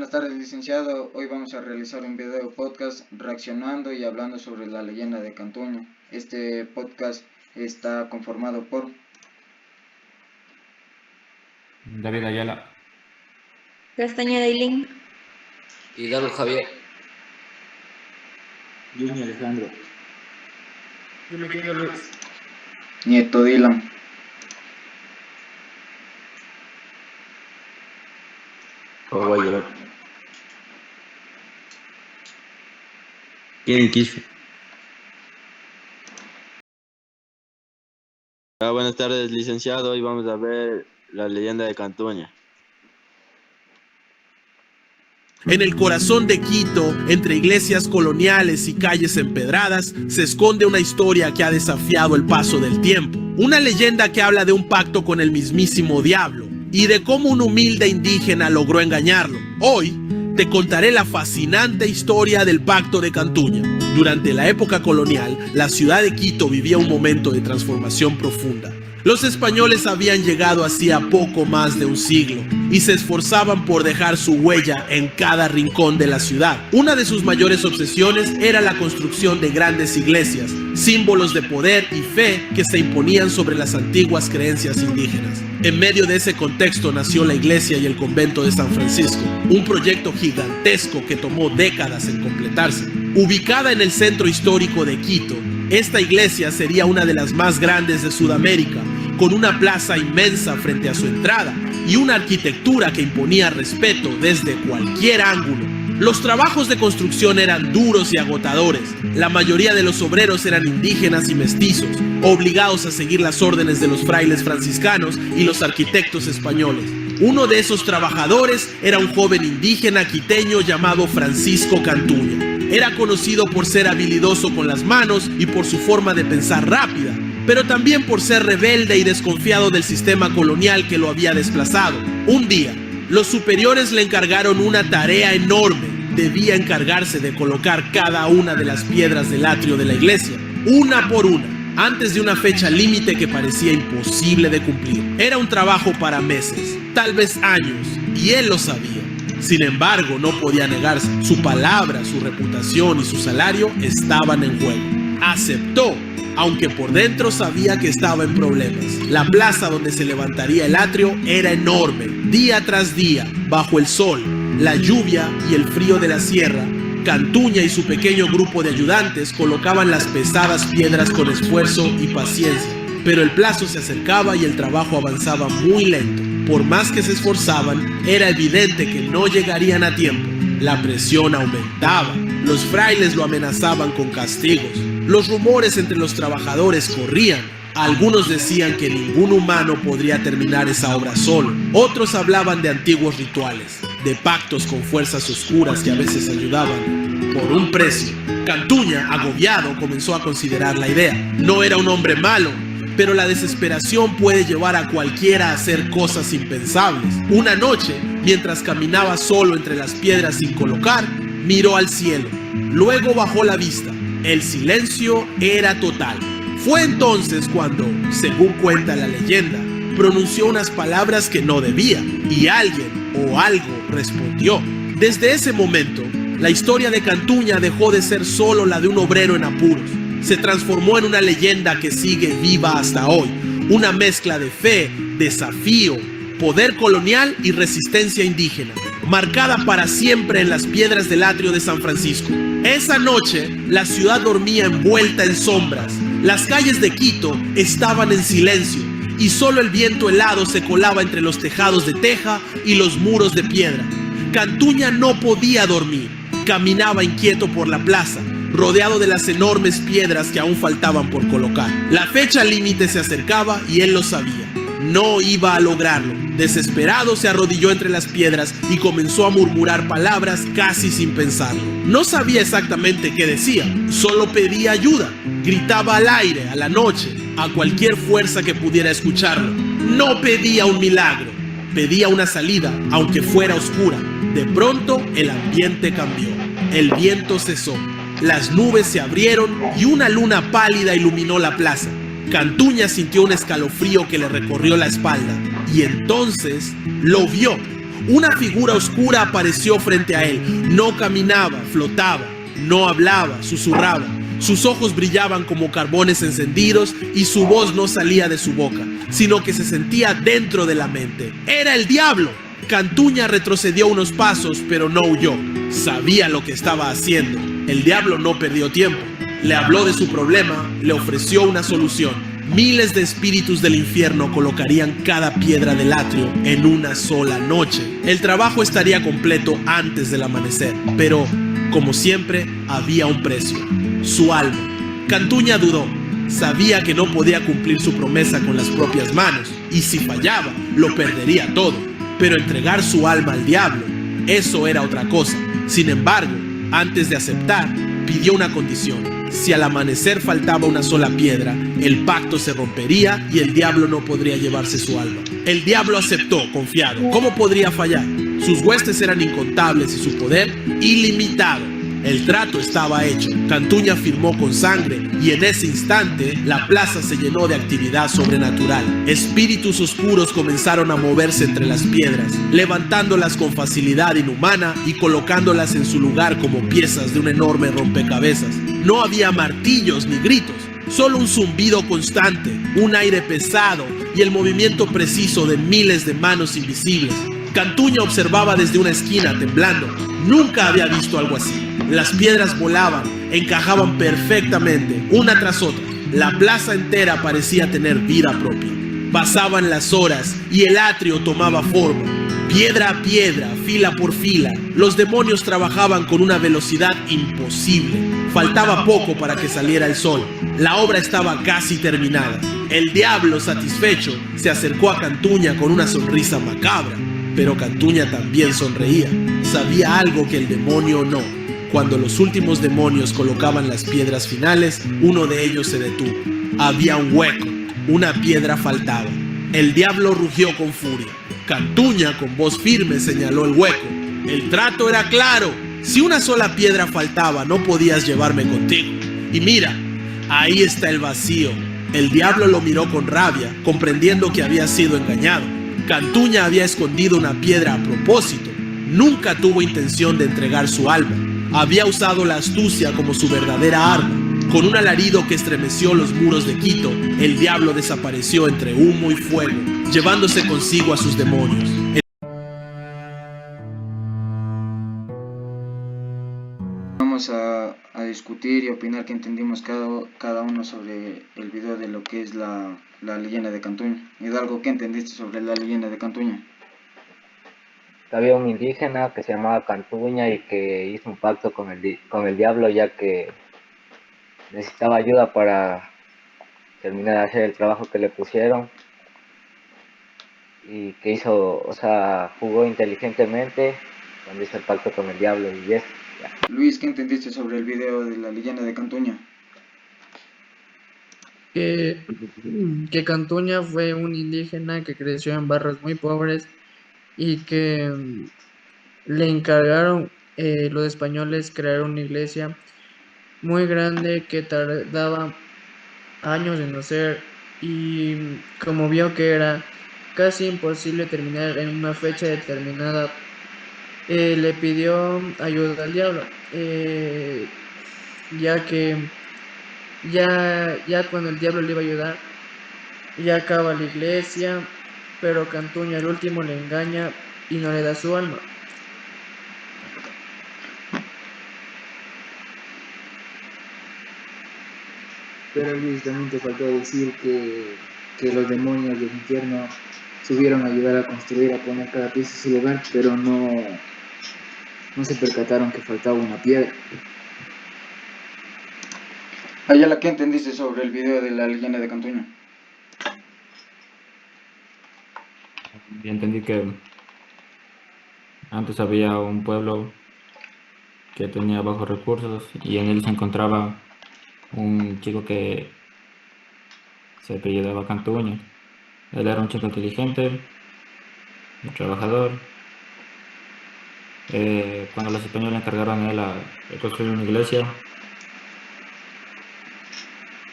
Buenas tardes, licenciado. Hoy vamos a realizar un video podcast reaccionando y hablando sobre la leyenda de Cantuña. Este podcast está conformado por David Ayala, Castañeda Ailín, Hidalgo Javier, Junior Alejandro, Nieto Dylan. Oguayo, ¿quién quiso? Buenas tardes, licenciado. Hoy vamos a ver la leyenda de Cantuña. En el corazón de Quito, entre iglesias coloniales y calles empedradas, se esconde una historia que ha desafiado el paso del tiempo. Una leyenda que habla de un pacto con el mismísimo diablo y de cómo un humilde indígena logró engañarlo. Hoy te contaré la fascinante historia del pacto de Cantuña. Durante la época colonial, la ciudad de Quito vivía un momento de transformación profunda. Los españoles habían llegado hacía poco más de un siglo y se esforzaban por dejar su huella en cada rincón de la ciudad. Una de sus mayores obsesiones era la construcción de grandes iglesias, símbolos de poder y fe que se imponían sobre las antiguas creencias indígenas. En medio de ese contexto nació la iglesia y el convento de San Francisco, un proyecto gigantesco que tomó décadas en completarse. Ubicada en el centro histórico de Quito, esta iglesia sería una de las más grandes de Sudamérica, con una plaza inmensa frente a su entrada y una arquitectura que imponía respeto desde cualquier ángulo. Los trabajos de construcción eran duros y agotadores. La mayoría de los obreros eran indígenas y mestizos, obligados a seguir las órdenes de los frailes franciscanos y los arquitectos españoles. Uno de esos trabajadores era un joven indígena quiteño llamado Francisco Cantuña. Era conocido por ser habilidoso con las manos y por su forma de pensar rápida, pero también por ser rebelde y desconfiado del sistema colonial que lo había desplazado. Un día, los superiores le encargaron una tarea enorme. Debía encargarse de colocar cada una de las piedras del atrio de la iglesia, una por una, antes de una fecha límite que parecía imposible de cumplir. Era un trabajo para meses, tal vez años, y él lo sabía. Sin embargo, no podía negarse. Su palabra, su reputación y su salario estaban en juego. Aceptó, aunque por dentro sabía que estaba en problemas. La plaza donde se levantaría el atrio era enorme. Día tras día, bajo el sol, la lluvia y el frío de la sierra, Cantuña y su pequeño grupo de ayudantes colocaban las pesadas piedras con esfuerzo y paciencia. Pero el plazo se acercaba y el trabajo avanzaba muy lento. Por más que se esforzaban, era evidente que no llegarían a tiempo. La presión aumentaba. Los frailes lo amenazaban con castigos. Los rumores entre los trabajadores corrían. Algunos decían que ningún humano podría terminar esa obra solo. Otros hablaban de antiguos rituales, de pactos con fuerzas oscuras que a veces ayudaban por un precio. Cantuña, agobiado, comenzó a considerar la idea. No era un hombre malo, pero la desesperación puede llevar a cualquiera a hacer cosas impensables. Una noche, mientras caminaba solo entre las piedras sin colocar, miró al cielo. Luego bajó la vista. El silencio era total. Fue entonces cuando, según cuenta la leyenda, pronunció unas palabras que no debía, y alguien o algo respondió. Desde ese momento, la historia de Cantuña dejó de ser solo la de un obrero en apuros. Se transformó en una leyenda que sigue viva hasta hoy, una mezcla de fe, desafío, poder colonial y resistencia indígena, marcada para siempre en las piedras del atrio de San Francisco. Esa noche, la ciudad dormía envuelta en sombras. Las calles de Quito estaban en silencio y solo el viento helado se colaba entre los tejados de teja y los muros de piedra. Cantuña no podía dormir. Caminaba inquieto por la plaza, rodeado de las enormes piedras que aún faltaban por colocar. La fecha límite se acercaba y él lo sabía. No iba a lograrlo. Desesperado, se arrodilló entre las piedras y comenzó a murmurar palabras casi sin pensarlo. No sabía exactamente qué decía, solo pedía ayuda. Gritaba al aire, a la noche, a cualquier fuerza que pudiera escucharlo. No pedía un milagro, pedía una salida, aunque fuera oscura. De pronto, el ambiente cambió. El viento cesó. Las nubes se abrieron y una luna pálida iluminó la plaza. Cantuña sintió un escalofrío que le recorrió la espalda y entonces lo vio. una figura oscura apareció frente a él. No caminaba, flotaba, no hablaba, susurraba. Sus ojos brillaban como carbones encendidos y su voz no salía de su boca, sino que se sentía dentro de la mente. ¡Era el diablo! Cantuña retrocedió unos pasos, pero no huyó. Sabía lo que estaba haciendo. El diablo no perdió tiempo. Le habló de su problema, le ofreció una solución. Miles de espíritus del infierno colocarían cada piedra del atrio en una sola noche. El trabajo estaría completo antes del amanecer, pero, como siempre, había un precio: su alma. Cantuña dudó. Sabía que no podía cumplir su promesa con las propias manos, y si fallaba, lo perdería todo. Pero entregar su alma al diablo, eso era otra cosa. Sin embargo, antes de aceptar, pidió una condición. Si al amanecer faltaba una sola piedra, el pacto se rompería y el diablo no podría llevarse su alma. El diablo aceptó, confiado. ¿Cómo podría fallar? Sus huestes eran incontables y su poder ilimitado. El trato estaba hecho. Cantuña firmó con sangre y en ese instante la plaza se llenó de actividad sobrenatural. Espíritus oscuros comenzaron a moverse entre las piedras, levantándolas con facilidad inhumana y colocándolas en su lugar como piezas de un enorme rompecabezas. No había martillos ni gritos, solo un zumbido constante, un aire pesado y el movimiento preciso de miles de manos invisibles. Cantuña observaba desde una esquina temblando. Nunca había visto algo así. Las piedras volaban, encajaban perfectamente, una tras otra. La plaza entera parecía tener vida propia. Pasaban las horas y el atrio tomaba forma. Piedra a piedra, fila por fila, los demonios trabajaban con una velocidad imposible. Faltaba poco para que saliera el sol. La obra estaba casi terminada. El diablo, satisfecho, se acercó a Cantuña con una sonrisa macabra. Pero Cantuña también sonreía. Sabía algo que el demonio no. Cuando los últimos demonios colocaban las piedras finales, uno de ellos se detuvo. Había un hueco, una piedra faltaba. El diablo rugió con furia. Cantuña, con voz firme, señaló el hueco. El trato era claro. Si una sola piedra faltaba, no podías llevarme contigo. Y mira, ahí está el vacío. El diablo lo miró con rabia, comprendiendo que había sido engañado. Cantuña había escondido una piedra a propósito. Nunca tuvo intención de entregar su alma. Había usado la astucia como su verdadera arma. Con un alarido que estremeció los muros de Quito, el diablo desapareció entre humo y fuego, llevándose consigo a sus demonios. Vamos a discutir y opinar qué entendimos cada uno sobre el video de lo que es la leyenda de Cantuña. Hidalgo, ¿qué entendiste sobre la leyenda de Cantuña? Había un indígena que se llamaba Cantuña y que hizo un pacto con el diablo, ya que necesitaba ayuda para terminar de hacer el trabajo que le pusieron, y que hizo, jugó inteligentemente cuando hizo el pacto con el diablo. Y eso, ya. Luis, ¿qué entendiste sobre el video de la leyenda de Cantuña? Que Cantuña fue un indígena que creció en barrios muy pobres y que le encargaron los españoles crear una iglesia muy grande que tardaba años en hacer, y como vio que era casi imposible terminar en una fecha determinada, le pidió ayuda al diablo, ya que ya cuando el diablo le iba a ayudar, ya acaba la iglesia, pero Cantuña al último le engaña y no le da su alma. Pero Luis, también te faltó decir que los demonios del infierno subieron a ayudar a construir, a poner cada pieza en su lugar, pero no se percataron que faltaba una piedra. Ayala, ¿qué entendiste sobre el video de la leyenda de Cantuña? Y entendí que antes había un pueblo que tenía bajos recursos y en él se encontraba un chico que se apellidaba Cantuña. Él era un chico inteligente, un trabajador. Cuando los españoles le encargaron a él de construir una iglesia,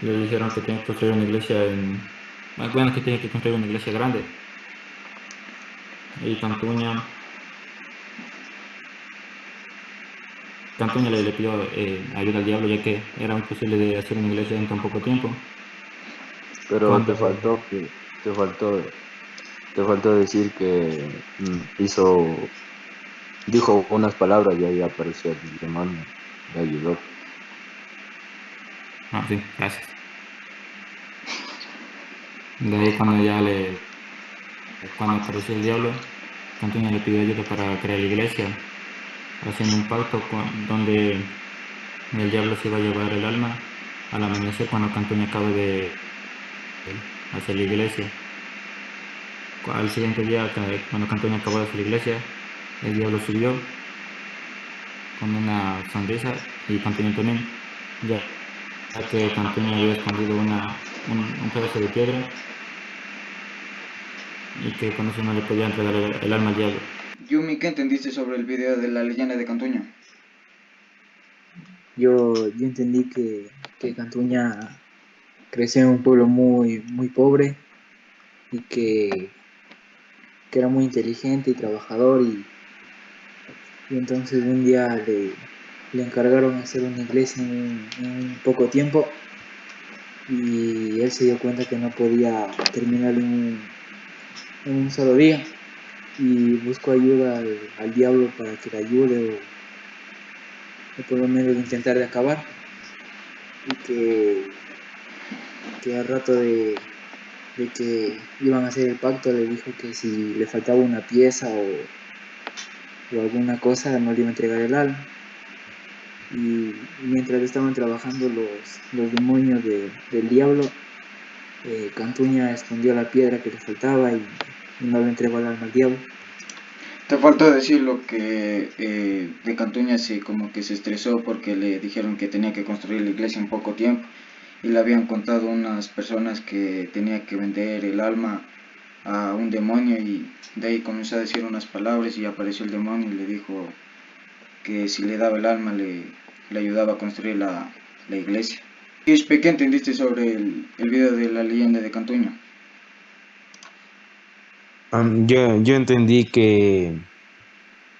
le dijeron que tenía que construir una iglesia que tenía que construir una iglesia grande. Y Cantuña Cantuña le pidió ayuda al diablo ya que era imposible de hacer una iglesia en tan poco tiempo. Pero Cuando te faltó, te faltó decir que dijo unas palabras y ahí apareció el demonio, le ayudó. Ah, sí, gracias. De ahí cuando apareció el diablo, Cantuña le pidió ayuda para crear la iglesia, haciendo un pacto donde el diablo se iba a llevar el alma al amanecer cuando Cantuña acabe de hacer la iglesia. Al siguiente día, cuando Cantuña acabó de hacer la iglesia, el diablo subió con una sonrisa y Cantuña también, ya que Cantuña había escondido un pedazo de piedra y que con eso no le podía entregar el alma al diablo. Yumi, ¿qué entendiste sobre el video de la leyenda de Cantuña? Yo entendí que Cantuña creció en un pueblo muy pobre y que era muy inteligente y trabajador y entonces un día le encargaron hacer una iglesia en un poco tiempo y él se dio cuenta que no podía terminar en un solo día y buscó ayuda al diablo para que le ayude o por lo menos intentar de acabar y que al rato de que iban a hacer el pacto le dijo que si le faltaba una pieza o alguna cosa no le iba a entregar el alma. Y mientras estaban trabajando los demonios del diablo, Cantuña escondió la piedra que le faltaba y no le entregó el alma al diablo. Te faltó decir lo que de Cantuña como que se estresó porque le dijeron que tenía que construir la iglesia en poco tiempo y le habían contado unas personas que tenía que vender el alma a un demonio y de ahí comenzó a decir unas palabras y apareció el demonio y le dijo que si le daba el alma le ayudaba a construir la iglesia. Quispe, ¿qué entendiste sobre el video de la leyenda de Cantuña? Yo entendí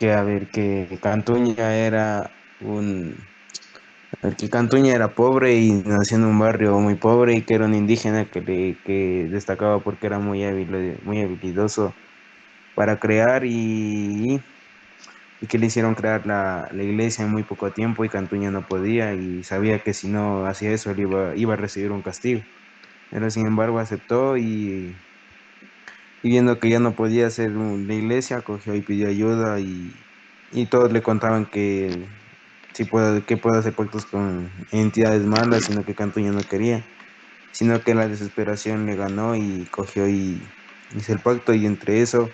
a ver, que Cantuña era que Cantuña era pobre y nació en un barrio muy pobre y que era un indígena que destacaba porque era muy habilidoso para crear y que le hicieron crear la iglesia en muy poco tiempo y Cantuña no podía y sabía que si no hacía eso él iba a recibir un castigo. Pero sin embargo aceptó y viendo que ya no podía hacer la iglesia, cogió y pidió ayuda y todos le contaban que puede hacer pactos con entidades malas, sino que Cantuña no quería, sino que la desesperación le ganó y cogió y hizo el pacto y entre eso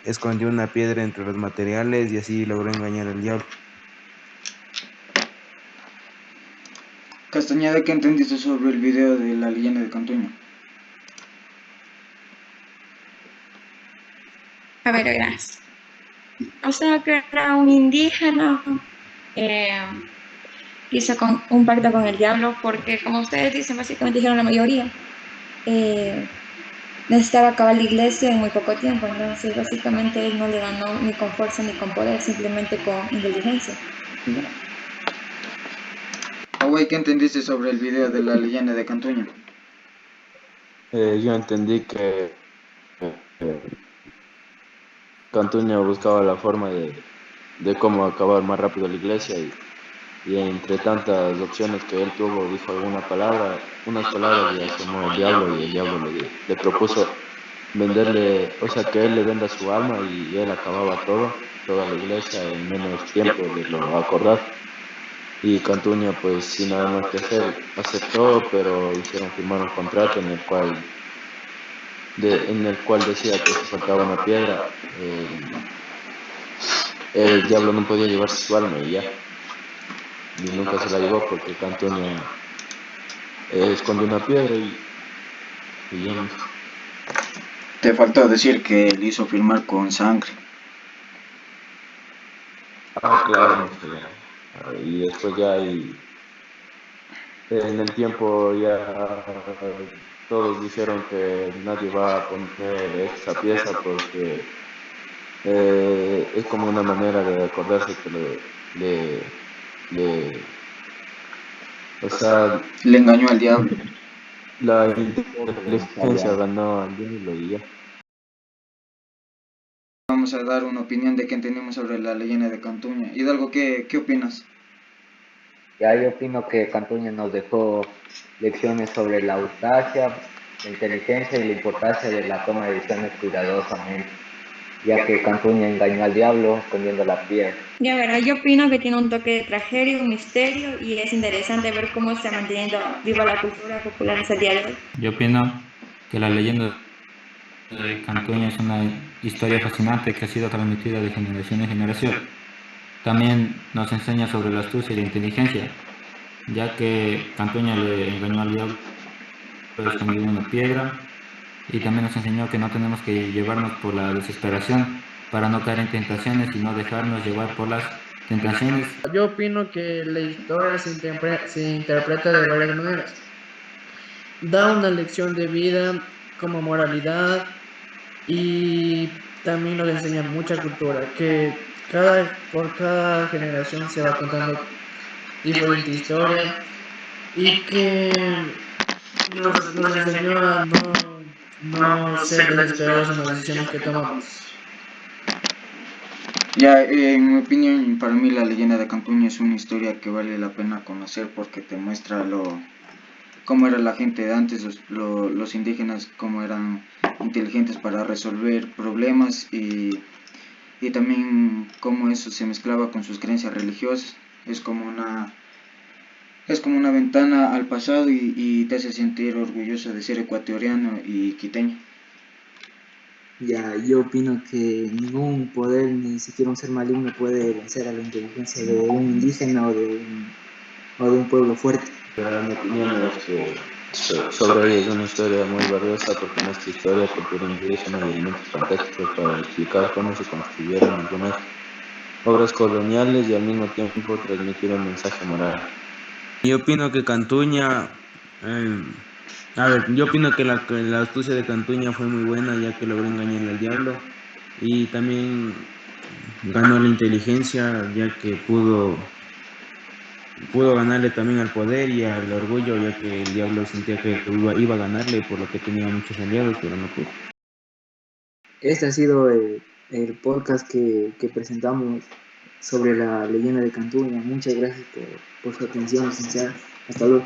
escondió una piedra entre los materiales y así logró engañar al diablo. Castañeda, ¿qué entendiste sobre el video de la leyenda de Cantuña? A ver, verás. O sea, que era un indígena, eh, hizo un pacto con el diablo porque, como ustedes dicen, básicamente dijeron la mayoría, eh, necesitaba acabar la iglesia en muy poco tiempo, entonces básicamente él no le ganó ni con fuerza ni con poder, simplemente con inteligencia. Away, ¿qué entendiste sobre el video de la leyenda de Cantuña? Yo entendí que eh, Cantuña buscaba la forma de cómo acabar más rápido la iglesia y entre tantas opciones que él tuvo dijo unas palabras y asomó el diablo y el diablo le propuso venderle, o sea que él le venda su alma y él acababa toda la iglesia en menos tiempo de lo acordado. Y Cantuña pues sin nada más que hacer aceptó, pero hicieron firmar un contrato en el cual decía que si faltaba una piedra, el diablo no podía llevarse su alma y ya. Y nunca se la llevó porque Cantuña escondió una piedra y ya. Te faltó decir que le hizo firmar con sangre. Claro, no sé, ya. Y después ya en el tiempo ya todos dijeron que nadie va a poner esa pieza porque es como una manera de acordarse le, le, o sea, Le engañó al diablo. la que le inteligencia salía. ganó al diablo y ya. Vamos a dar una opinión de qué entendemos sobre la leyenda de Cantuña. Hidalgo, ¿qué opinas? Ya yo opino que Cantuña nos dejó lecciones sobre la audacia, la inteligencia y la importancia de la toma de decisiones cuidadosamente, ya que Cantuña engañó al diablo escondiendo la piedra. Ya verá, yo opino que tiene un toque de tragedia, un misterio y es interesante ver cómo se está manteniendo viva la cultura popular hasta el día de hoy. Yo opino que la leyenda de Cantuña es una historia fascinante que ha sido transmitida de generación en generación. También nos enseña sobre la astucia y la inteligencia, ya que Cantuña le engañó al diablo escondiendo una piedra, y también nos enseñó que no tenemos que llevarnos por la desesperación para no caer en tentaciones y no dejarnos llevar por las tentaciones. Yo opino que la historia se interpreta de varias maneras. Da una lección de vida como moralidad y también nos enseña mucha cultura, que por cada generación se va contando diferente historia y que nos enseñó a no ser desesperados en las decisiones que tomamos. Ya, en mi opinión, para mí la leyenda de Cantuña es una historia que vale la pena conocer porque te muestra cómo era la gente de antes, los indígenas, cómo eran inteligentes para resolver problemas y también cómo eso se mezclaba con sus creencias religiosas. Es como una ventana al pasado y te hace sentir orgulloso de ser ecuatoriano y quiteño. Ya, yo opino que ningún poder, ni siquiera un ser maligno, puede vencer a la inteligencia de un indígena o de un pueblo fuerte. Pero mi opinión es que sobre ella es una historia muy valiosa porque en esta historia cultura indígena y elementos fantásticos para explicar cómo se construyeron algunas obras coloniales y al mismo tiempo transmitir un mensaje moral. Yo opino que Cantuña, eh, yo opino que la astucia de Cantuña fue muy buena ya que logró engañarle al diablo y también ganó la inteligencia ya que pudo ganarle también al poder y al orgullo ya que el diablo sentía que iba a ganarle por lo que tenía muchos aliados pero no pudo. Este ha sido el podcast que presentamos sobre la leyenda de Cantuña. Muchas gracias por su atención, licenciado. Hasta luego.